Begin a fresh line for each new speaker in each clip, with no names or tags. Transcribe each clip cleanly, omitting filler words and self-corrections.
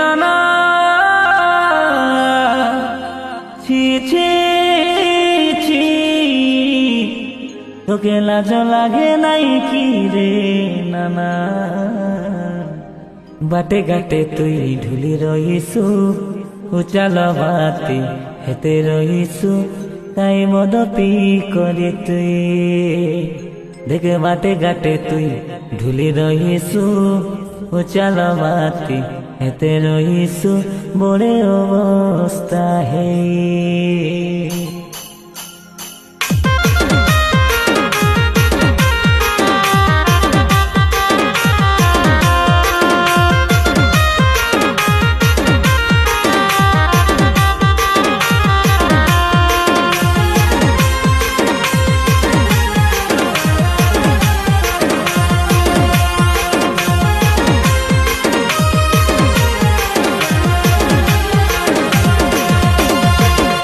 নানা ছি ছি ছি তোকে লাজ লাগে নাই কি রে নানা বাটে ঘাটে তুই ঢুলি রইছু উচাল বাতি হেতে রইছু তাই মদ পি করে তুই দেখে বাটে ঘাটে তুই ঢুলি রইছু উচাল বাতি হেতে রইছু বড়ে অবস্থা হে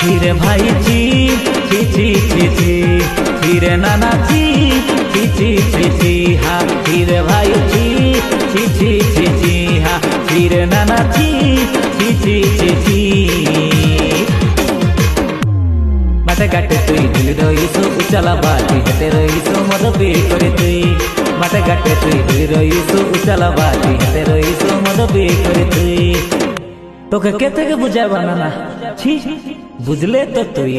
फिरे भाई जी ची ची ची ची फिरे नाना जी ची ची ची ची हाँ फिरे भाई जी ची ची ची ची हाँ फिरे नाना जी ची ची ची ची माटे घाटे तुई ढुली रईसु उचाला बाटी हेते रईसु मद पी करे तुई माटे घाटे तुई ढुली रईसु उचाला बाटी हेते रईसु मद पी करे तुई তোকে কে থেকে বুঝাবা নানা ছি বুঝলে তো তুই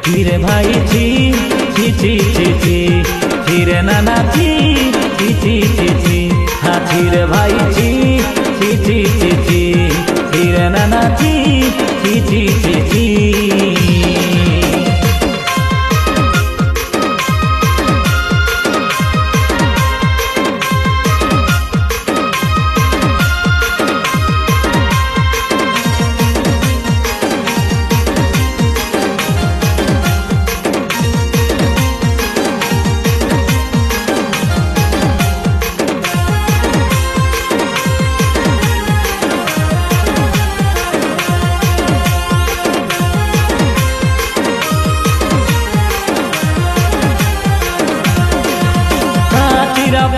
ফিরে ভাই ছি ছি ছি ছি ছি ফিরে নানা ছি ছি ছি ছি ছি হ্যাঁ ফিরে ভাই ছি ছি ছি ছি ছি ফিরে নানা ছি ছি ছি ছি ছি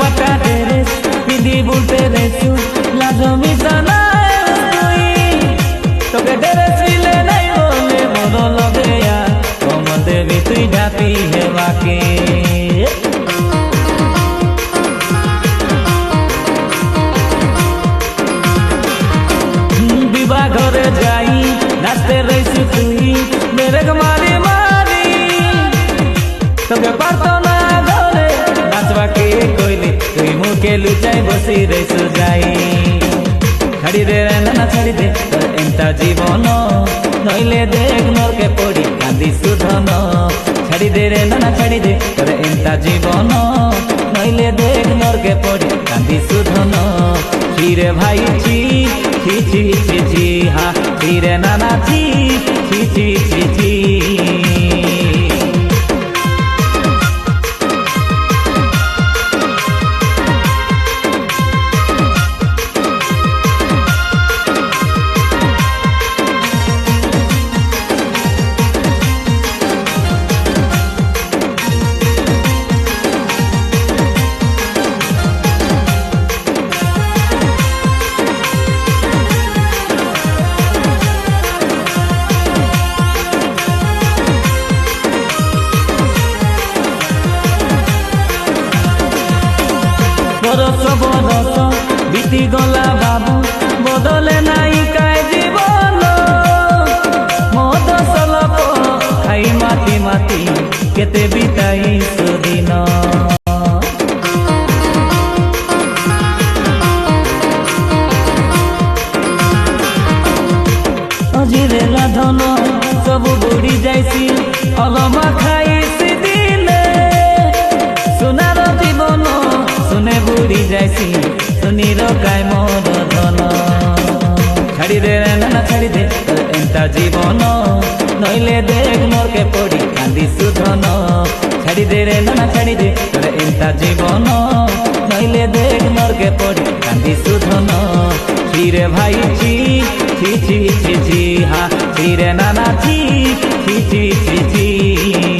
पटा डेरेस पिदी बुलते रेसु लाजो मिसाना तोके डेरेस मिले नहीं बोले मोरो लगे या कम देवी तुई ढापी है वाके विवाह घरे जाई नाचते रेसु तुई मेरे मारी मारी तोके पारतो ना घरे नाचवा के कोइली तुई मुके लुचाई बसी रेसु जाई छाड़ी दे नाना छाड़ी दे तोर एंता जीवन नइले देख नर के पड़ी कांदी सुधन छाड़ी दे रे नाना छाड़ी दे तोर एंता जीवन नइले देख नर के पड़ी कांदी सुधन फिरे भाई ची ची ची ची ची हाँ फिरे नाना ची ची ची ची ची बरस बरस बीती गला बाबू बदले नाई काय जीवन मद सलप खाई माती माती केते बिताई सुदिन अजिरे लाधन सब बुड़ी जाइसी अलमा खाइसी दिने सोनार जीवन सुने बुड़ी जाइसी सुनी रकाय मोर धन छाड़ी दे नाना छाड़ी दे एंता जीवन नइले देख मोर के पड़ी कांदी सुधन छाड़ी दे रे नाना छाड़ी दे एंता जीवन नइले देख मोर के पड़ी कांदी सुधन फिरे भाई ची ची ची ची ची हाँ फिरे नाना ची ची ची ची ची